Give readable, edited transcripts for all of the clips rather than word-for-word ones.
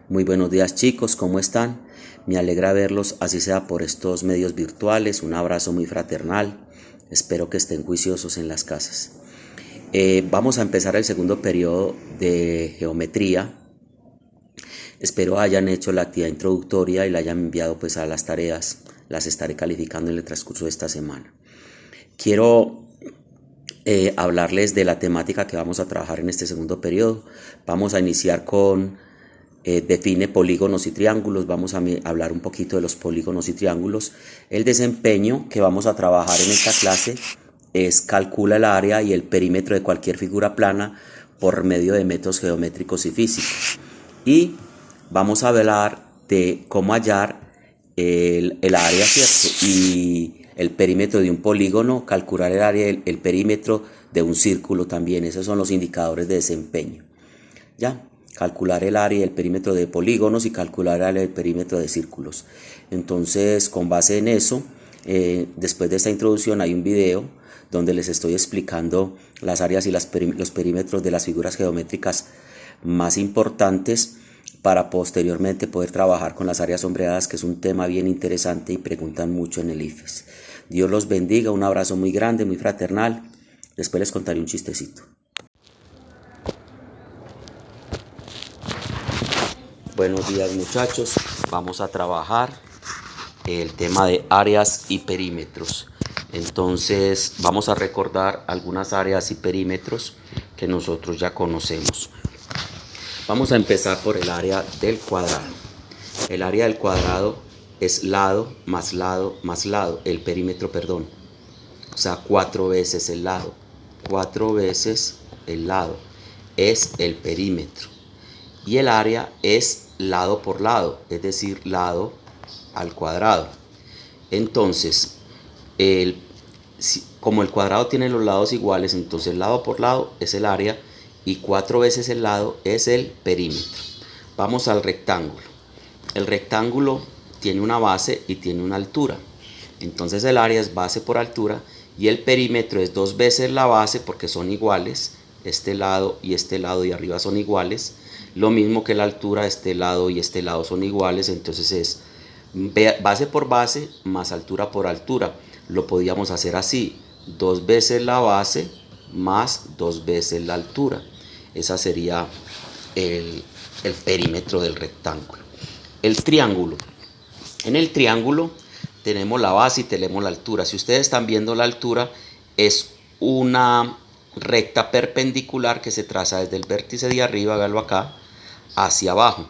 Muy buenos días chicos, ¿cómo están? Me alegra verlos, así sea por estos medios virtuales. Un abrazo muy fraternal. Espero que estén juiciosos en las casas. Vamos a empezar el segundo periodo de geometría. Espero hayan hecho la actividad introductoria y la hayan enviado pues a las tareas. Las estaré calificando en el transcurso de esta semana. Quiero hablarles de la temática que vamos a trabajar en este segundo periodo. Vamos a iniciar con define polígonos y triángulos. Vamos a hablar un poquito de los polígonos y triángulos. El desempeño que vamos a trabajar en esta clase es calcula el área y el perímetro de cualquier figura plana por medio de métodos geométricos y físicos. Y vamos a hablar de cómo hallar el área, ¿cierto? Y el perímetro de un polígono, calcular el área y el perímetro de un círculo también. Esos son los indicadores de desempeño. ¿Ya? Calcular el área y el perímetro de polígonos y calcular el área y el perímetro de círculos. Entonces, con base en eso, después de esta introducción hay un video donde les estoy explicando las áreas y los perímetros de las figuras geométricas más importantes para posteriormente poder trabajar con las áreas sombreadas, que es un tema bien interesante y preguntan mucho en el IFES. Dios los bendiga, un abrazo muy grande, muy fraternal. Después les contaré un chistecito. Buenos días muchachos, vamos a trabajar el tema de áreas y perímetros. Entonces vamos a recordar algunas áreas y perímetros que nosotros ya conocemos. Vamos a empezar por el área del cuadrado. El área del cuadrado es lado más lado más lado, el perímetro, perdón. O sea, 4 veces el lado. 4 veces el lado es el perímetro. Y el área es lado por lado, es decir, lado al cuadrado. Entonces, como el cuadrado tiene los lados iguales, entonces lado por lado es el área y 4 veces el lado es el perímetro. Vamos al rectángulo. El rectángulo tiene una base y tiene una altura. Entonces el área es base por altura y el perímetro es 2 veces la base porque son iguales. Este lado de arriba son iguales. Lo mismo que la altura, este lado y este lado son iguales. Entonces es base por base más altura por altura. Lo podíamos hacer así: 2 veces la base más 2 veces la altura. Esa sería el perímetro del rectángulo. El triángulo. En el triángulo tenemos la base y tenemos la altura. Si ustedes están viendo la altura, es una recta perpendicular que se traza desde el vértice de arriba, hágalo acá, hacia abajo.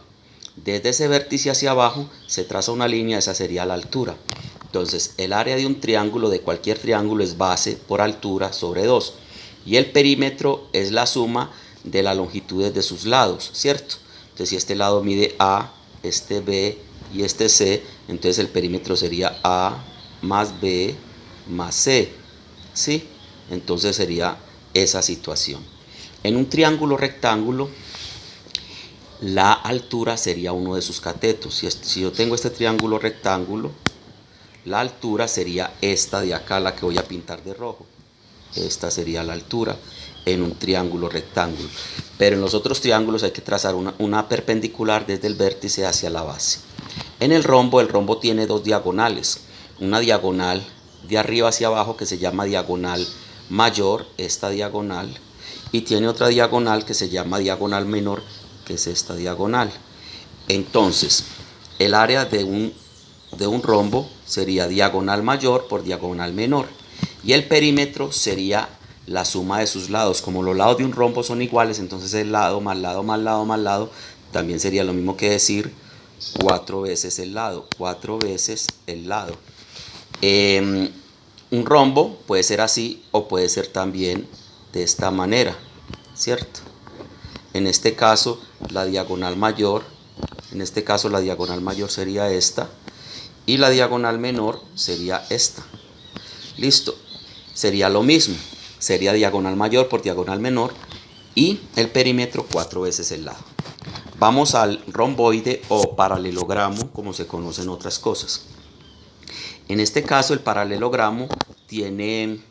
Desde ese vértice hacia abajo se traza una línea, esa sería la altura. Entonces el área de un triángulo, de cualquier triángulo, es base por altura sobre 2. Y el perímetro es la suma de las longitudes de sus lados, ¿cierto? Entonces si este lado mide A, este B y este C, entonces el perímetro sería A más B más C, ¿sí? Entonces sería esa situación. En un triángulo rectángulo, la altura sería uno de sus catetos. Si yo tengo este triángulo rectángulo, la altura sería esta de acá, la que voy a pintar de rojo. Esta sería la altura en un triángulo rectángulo. Pero en los otros triángulos hay que trazar una perpendicular desde el vértice hacia la base. En el rombo tiene 2 diagonales. Una diagonal de arriba hacia abajo que se llama diagonal mayor, esta diagonal, y tiene otra diagonal que se llama diagonal menor, que es esta diagonal. Entonces, el área de un rombo sería diagonal mayor por diagonal menor. Y el perímetro sería la suma de sus lados. Como los lados de un rombo son iguales, entonces el lado más lado más lado más lado también sería lo mismo que decir 4 veces el lado. 4 veces el lado. Un rombo puede ser así o puede ser también de esta manera, ¿cierto? En este caso la diagonal mayor sería esta y la diagonal menor sería esta. Listo, sería lo mismo, sería diagonal mayor por diagonal menor y el perímetro 4 veces el lado. Vamos al romboide o paralelogramo, como se conocen otras cosas. En este caso el paralelogramo tiene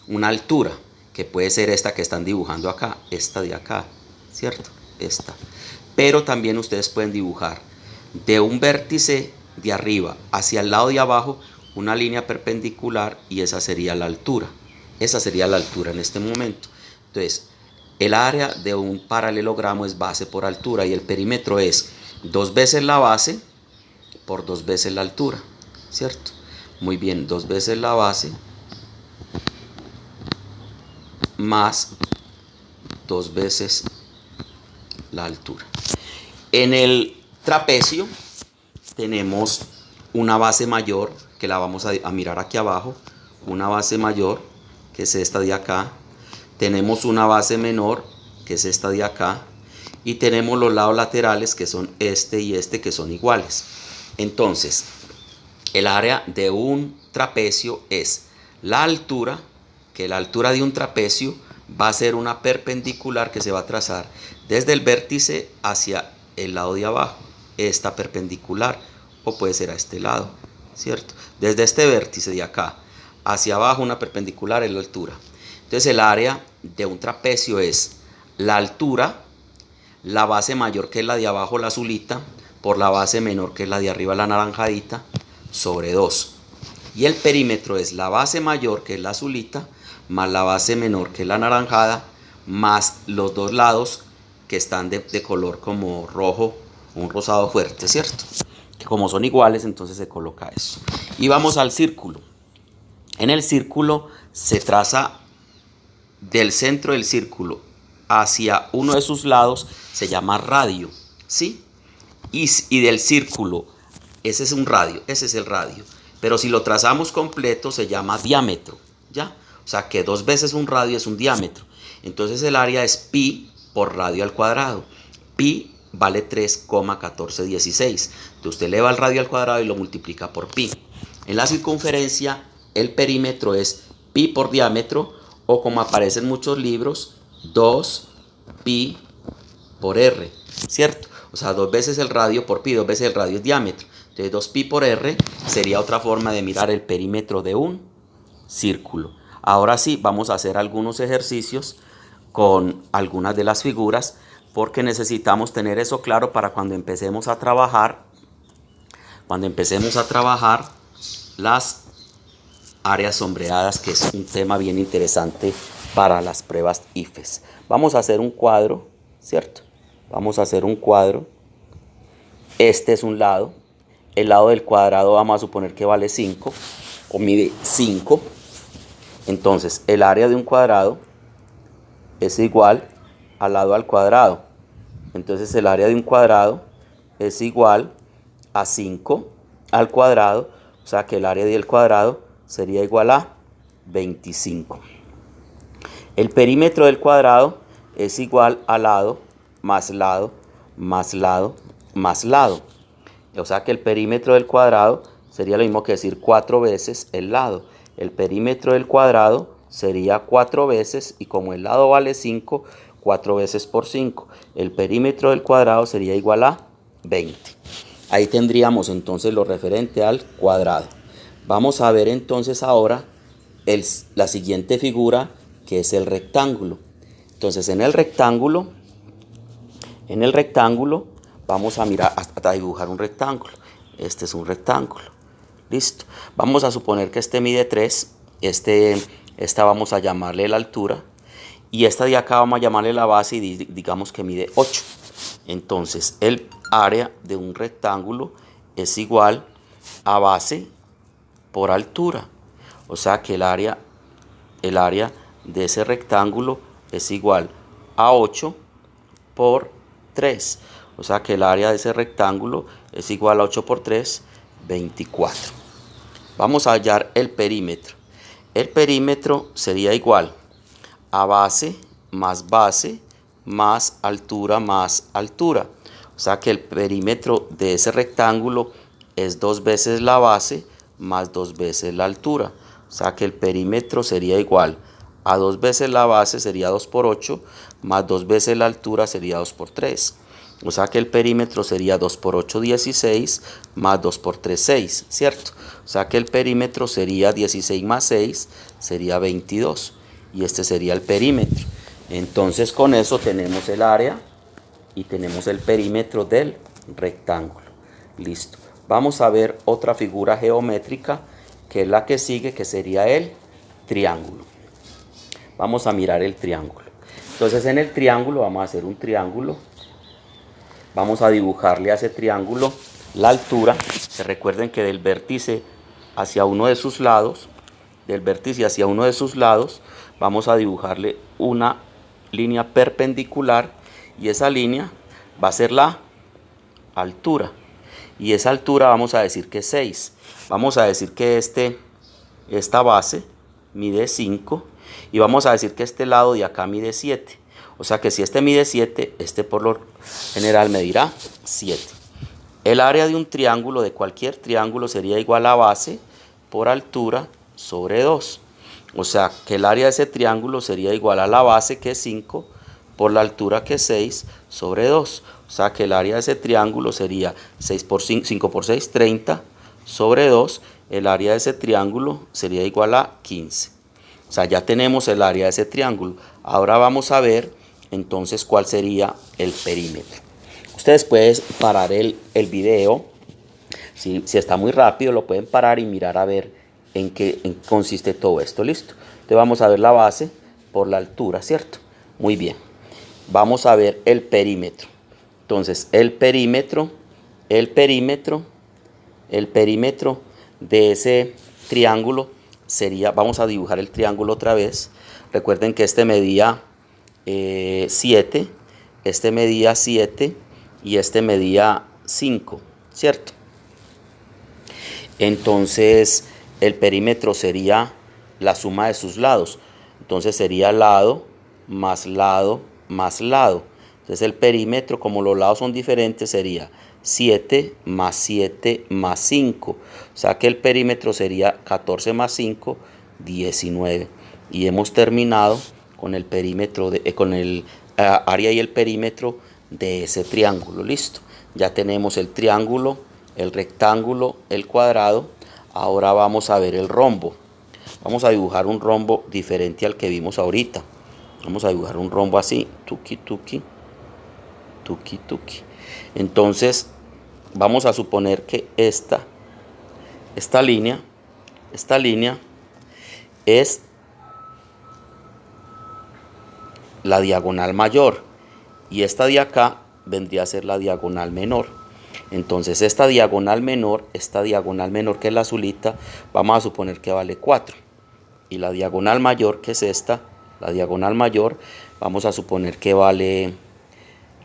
una altura que puede ser esta que están dibujando acá, esta de acá, ¿cierto? Esta. Pero también ustedes pueden dibujar de un vértice de arriba hacia el lado de abajo una línea perpendicular y esa sería la altura. Esa sería la altura en este momento. Entonces, el área de un paralelogramo es base por altura y el perímetro es 2 veces la base por 2 veces la altura, ¿cierto? Muy bien, 2 veces la base más 2 veces la altura. En el trapecio tenemos una base mayor que la vamos a mirar aquí abajo, una base mayor que es esta de acá, tenemos una base menor que es esta de acá y tenemos los lados laterales que son este y este que son iguales. Entonces el área de un trapecio es la altura, que la altura de un trapecio va a ser una perpendicular que se va a trazar desde el vértice hacia el lado de abajo, esta perpendicular, o puede ser a este lado, ¿cierto? Desde este vértice de acá hacia abajo una perpendicular es la altura. Entonces el área de un trapecio es la altura, la base mayor que es la de abajo, la azulita, por la base menor que es la de arriba, la naranjadita, sobre 2. Y el perímetro es la base mayor que es la azulita, más la base menor que es la naranjada, más los dos lados que están de color como rojo, un rosado fuerte, ¿cierto? Que como son iguales, entonces se coloca eso. Y vamos al círculo. En el círculo se traza del centro del círculo hacia uno de sus lados, se llama radio, ¿sí? Y del círculo, ese es un radio, ese es el radio. Pero si lo trazamos completo se llama diámetro, ¿ya? O sea que 2 veces un radio es un diámetro. Entonces el área es pi por radio al cuadrado. Pi vale 3,1416. Entonces usted eleva el radio al cuadrado y lo multiplica por pi. En la circunferencia el perímetro es pi por diámetro, o como aparece en muchos libros, 2 pi por r, ¿cierto? O sea, 2 veces el radio por pi, 2 veces el radio es diámetro. Entonces 2 pi por r sería otra forma de mirar el perímetro de un círculo. Ahora sí, vamos a hacer algunos ejercicios con algunas de las figuras, porque necesitamos tener eso claro para cuando empecemos a trabajar las áreas sombreadas, que es un tema bien interesante para las pruebas IFES. Vamos a hacer un cuadro, ¿cierto? Vamos a hacer un cuadro. Este es un lado. El lado del cuadrado vamos a suponer que vale 5 o mide 5. Entonces el área de un cuadrado es igual al lado al cuadrado. Entonces el área de un cuadrado es igual a 5 al cuadrado. O sea que el área del cuadrado sería igual a 25. El perímetro del cuadrado es igual a lado más lado más lado más lado. O sea que el perímetro del cuadrado sería lo mismo que decir 4 veces el lado. El perímetro del cuadrado sería 4 veces, y como el lado vale 5, 4 veces por 5. El perímetro del cuadrado sería igual a 20. Ahí tendríamos entonces lo referente al cuadrado. Vamos a ver entonces ahora la siguiente figura, que es el rectángulo. Entonces en el rectángulo vamos a mirar hasta dibujar un rectángulo. Este es un rectángulo. Listo. Vamos a suponer que este mide 3. Esta vamos a llamarle la altura. Y esta de acá vamos a llamarle la base y digamos que mide 8. Entonces el área de un rectángulo es igual a base por altura. O sea que el área de ese rectángulo es igual a 8 por 3. O sea que el área de ese rectángulo es igual a 8 por 3, 24. Vamos a hallar el perímetro. El perímetro sería igual a base más altura más altura. O sea que el perímetro de ese rectángulo es 2 veces la base más 2 veces la altura. O sea que el perímetro sería igual a 2 veces la base, sería 2 por 8, más 2 veces la altura sería 2 por 3. O sea que el perímetro sería 2 por 8, 16, más 2 por 3, 6, ¿cierto? O sea que el perímetro sería 16 más 6, sería 22. Y este sería el perímetro. Entonces con eso tenemos el área y tenemos el perímetro del rectángulo. Listo. Vamos a ver otra figura geométrica que es la que sigue, que sería el triángulo. Vamos a mirar el triángulo. Entonces en el triángulo vamos a hacer un triángulo. Vamos a dibujarle a ese triángulo la altura. Se recuerden que del vértice hacia uno de sus lados, vamos a dibujarle una línea perpendicular y esa línea va a ser la altura. Y esa altura vamos a decir que es 6. Vamos a decir que esta base mide 5 y vamos a decir que este lado de acá mide 7. O sea que si este mide 7, este por lo general medirá 7. El área de un triángulo, de cualquier triángulo, sería igual a base por altura sobre 2. O sea que el área de ese triángulo sería igual a la base, que es 5, por la altura, que es 6, sobre 2. O sea que el área de ese triángulo sería 5 por 6, 30, sobre 2. El área de ese triángulo sería igual a 15. O sea, ya tenemos el área de ese triángulo. Ahora vamos a ver entonces cuál sería el perímetro. Ustedes pueden parar el video. Si está muy rápido, lo pueden parar y mirar a ver en qué consiste todo esto. Listo. Entonces vamos a ver la base por la altura, ¿cierto? Muy bien. Vamos a ver el perímetro. Entonces el perímetro de ese triángulo sería, vamos a dibujar el triángulo otra vez. Recuerden que este medía 7, este medía 7 y este medía 5, ¿cierto? Entonces el perímetro sería la suma de sus lados. Entonces sería lado más lado más lado. Entonces el perímetro, como los lados son diferentes, sería 7 más 7 más 5. O sea que el perímetro sería 14 más 5, 19. Y hemos terminado con el perímetro, con el área y el perímetro de ese triángulo. Listo. Ya tenemos el triángulo, el rectángulo, el cuadrado. Ahora vamos a ver el rombo. Vamos a dibujar un rombo diferente al que vimos ahorita. Vamos a dibujar un rombo así, tuki tuki, tuki tuki. Entonces vamos a suponer que esta línea es la diagonal mayor y esta de acá vendría a ser la diagonal menor. Entonces esta diagonal menor que es la azulita, vamos a suponer que vale 4. Y la diagonal mayor, que es esta, la diagonal mayor, vamos a suponer que vale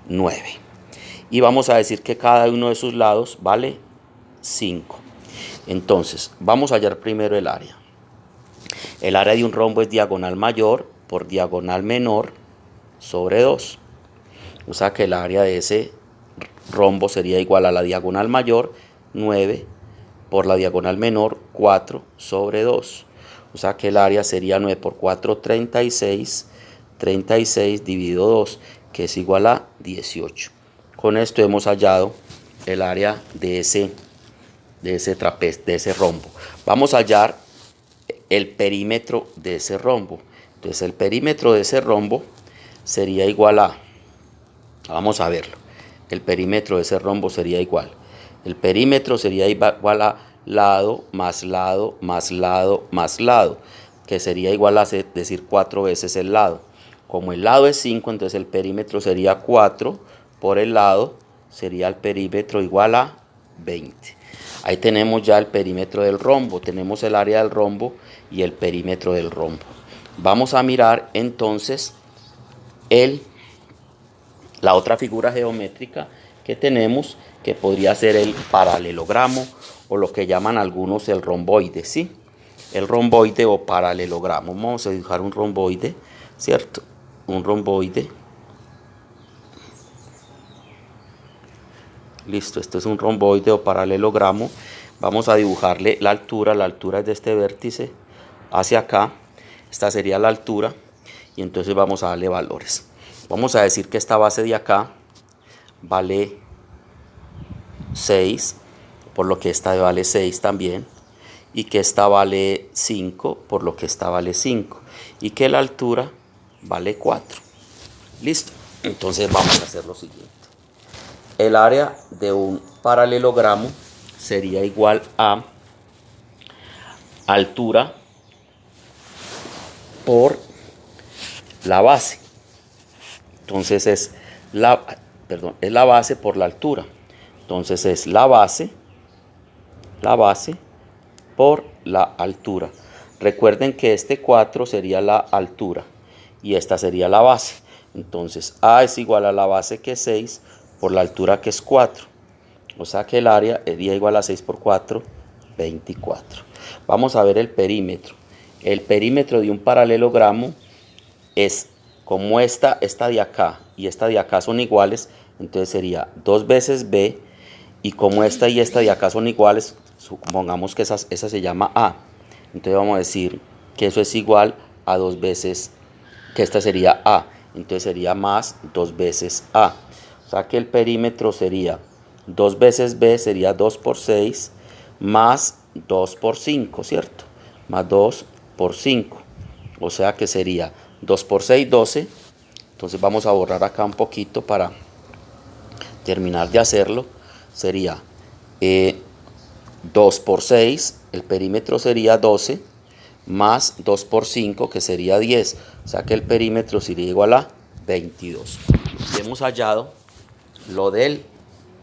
9. Y vamos a decir que cada uno de sus lados vale 5. Entonces vamos a hallar primero el área. El área de un rombo es diagonal mayor por diagonal menor sobre 2. O sea que el área de ese rombo sería igual a la diagonal mayor, 9, por la diagonal menor, 4 sobre 2. O sea que el área sería 9 por 4, 36. 36 dividido 2, que es igual a 18. Con esto hemos hallado el área de ese trapecio, de ese rombo. Vamos a hallar el perímetro de ese rombo. Entonces el perímetro de ese rombo sería igual a, vamos a verlo, el perímetro de ese rombo sería igual. El perímetro sería igual a lado más lado más lado más lado, que sería igual a decir 4 veces el lado. Como el lado es 5, entonces el perímetro sería 4 por el lado, sería el perímetro igual a 20. Ahí tenemos ya el perímetro del rombo, tenemos el área del rombo y el perímetro del rombo. Vamos a mirar entonces la otra figura geométrica que tenemos, que podría ser el paralelogramo o lo que llaman algunos el romboide, ¿sí? El romboide o paralelogramo. Vamos a dibujar un romboide, ¿cierto? Un romboide. Listo, esto es un romboide o paralelogramo. Vamos a dibujarle la altura es de este vértice hacia acá. Esta sería la altura y entonces vamos a darle valores. Vamos a decir que esta base de acá vale 6, por lo que esta vale 6 también, y que esta vale 5, por lo que esta vale 5, y que la altura vale 4. Listo. Entonces vamos a hacer lo siguiente. el área de un paralelogramo sería igual a altura por la base. Entonces es la base por la altura. Entonces es la base por la altura. Recuerden que este 4 sería la altura y esta sería la base. Entonces A es igual a la base que es 6 por la altura que es 4. O sea que el área sería igual a 6 por 4, 24. Vamos a ver el perímetro. El perímetro de un paralelogramo es como esta de acá y esta de acá son iguales, entonces sería 2 veces B, y como esta y esta de acá son iguales, supongamos que esa se llama A, entonces vamos a decir que eso es igual a 2 veces, que esta sería A, entonces sería más 2 veces A. O sea que el perímetro sería 2 veces B, sería 2 por 6, más 2 por 5, ¿cierto? Más 2 por 5. O sea que sería 2 por 6, 12. Entonces vamos a borrar acá un poquito para terminar de hacerlo. Sería 2 por 6, el perímetro sería 12, más 2 por 5, que sería 10. O sea que el perímetro sería igual a 22. Y hemos hallado lo del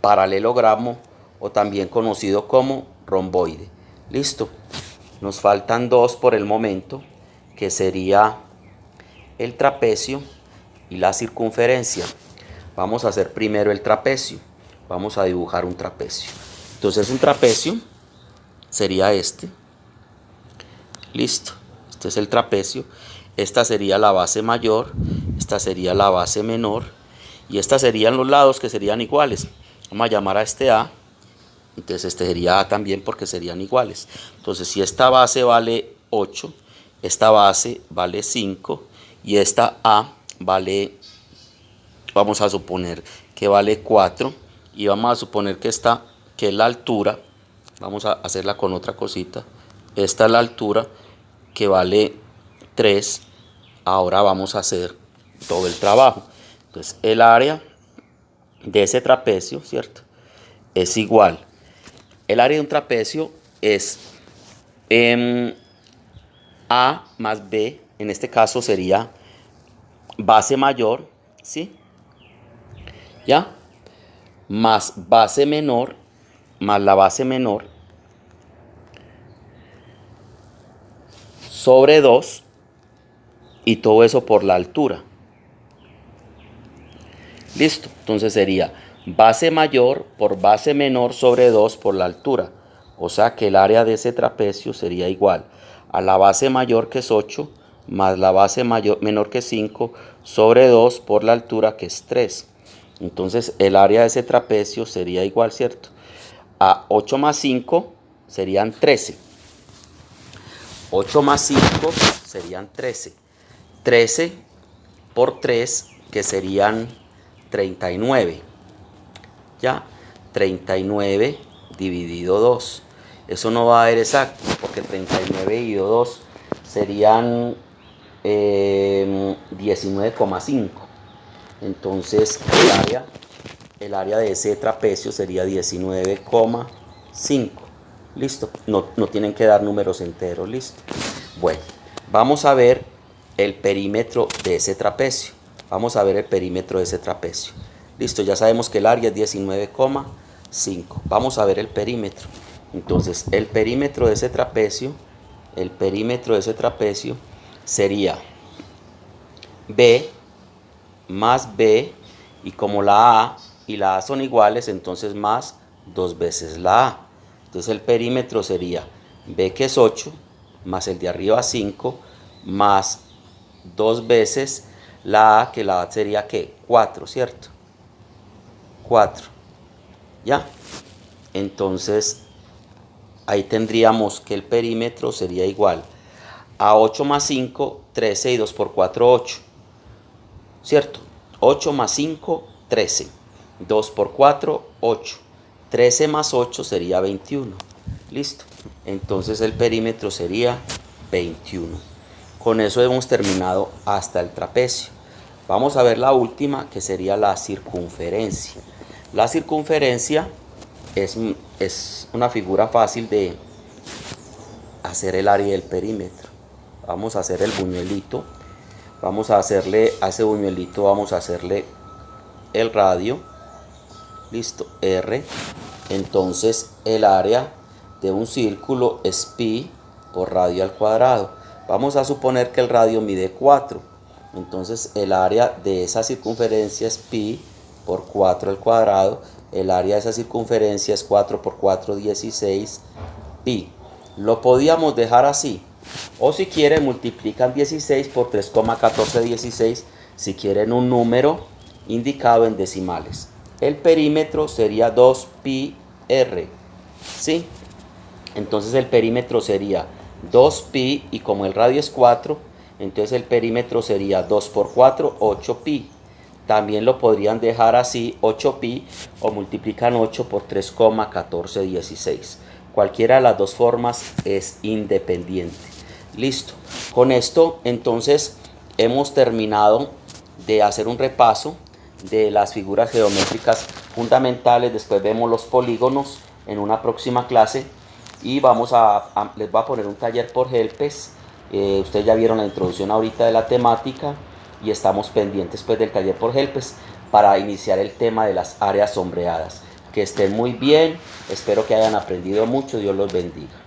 paralelogramo, o también conocido como romboide. Listo. Nos faltan dos por el momento, que sería el trapecio y la circunferencia. Vamos a hacer primero el trapecio. Vamos a dibujar un trapecio. Entonces un trapecio sería este. Listo. Este es el trapecio. Esta sería la base mayor, esta sería la base menor y estas serían los lados, que serían iguales. Vamos a llamar a este A. Entonces este sería A también, porque serían iguales. Entonces si esta base vale 8, esta base vale 5 y esta A vale, vamos a suponer que vale 4, y vamos a suponer que esta, que es la altura, vamos a hacerla con otra cosita, esta es la altura, que vale 3. Ahora vamos a hacer todo el trabajo. Entonces el área de ese trapecio, ¿cierto?, es igual. El área de un trapecio es A más B, en este caso sería base mayor, ¿sí? ¿Ya? Más base menor, más la base menor, sobre 2, y todo eso por la altura. Listo. Entonces sería base mayor por base menor sobre 2 por la altura. O sea que el área de ese trapecio sería igual a la base mayor, que es 8, más la base menor, que es 5, sobre 2 por la altura, que es 3. Entonces el área de ese trapecio sería igual, ¿cierto?, a 8 más 5 serían 13. 8 más 5 serían 13. 13 por 3, que serían 39. Ya, 39 dividido 2. Eso no va a ser exacto, porque 39 dividido 2 serían 19,5. Entonces el área de ese trapecio sería 19,5. Listo. No tienen que dar números enteros. Listo. Bueno, vamos a ver el perímetro de ese trapecio. Vamos a ver el perímetro de ese trapecio. Listo, ya sabemos que el área es 19,5. Vamos a ver el perímetro. Entonces, el perímetro de ese trapecio sería B más B, y como la A y la A son iguales, entonces más 2 veces la A. Entonces el perímetro sería B, que es 8, más el de arriba 5, más 2 veces la A, que la A sería, ¿qué?, 4, ¿cierto? 4. ¿Ya? Entonces ahí tendríamos que el perímetro sería igual a 8 más 5, 13, y 2 por 4, 8. ¿Cierto? 8 más 5, 13. 2 por 4, 8. 13 más 8 sería 21. Listo. Entonces el perímetro sería 21. Con eso hemos terminado hasta el trapecio. Vamos a ver la última, que sería la circunferencia. La circunferencia es una figura fácil de hacer el área del perímetro. Vamos a hacer el buñuelito. Vamos a hacerle a ese buñuelito, vamos a hacerle el radio. Listo, R. Entonces el área de un círculo es pi por radio al cuadrado. Vamos a suponer que el radio mide 4. Entonces el área de esa circunferencia es pi por 4 al cuadrado. El área de esa circunferencia es 4 por 4, 16 pi. Lo podíamos dejar así. O si quieren multiplican 16 por 3,1416 si quieren un número indicado en decimales. El perímetro sería 2pi r. ¿Sí? Entonces el perímetro sería 2pi y como el radio es 4, entonces el perímetro sería 2 por 4, 8pi. También lo podrían dejar así, 8pi, o multiplican 8 por 3,1416. Cualquiera de las dos formas es independiente. Listo. Con esto entonces hemos terminado de hacer un repaso de las figuras geométricas fundamentales. Después vemos los polígonos en una próxima clase y les voy a poner un taller por Helpes. Ustedes ya vieron la introducción ahorita de la temática y estamos pendientes pues del taller por Helpes para iniciar el tema de las áreas sombreadas. Que estén muy bien, espero que hayan aprendido mucho, Dios los bendiga.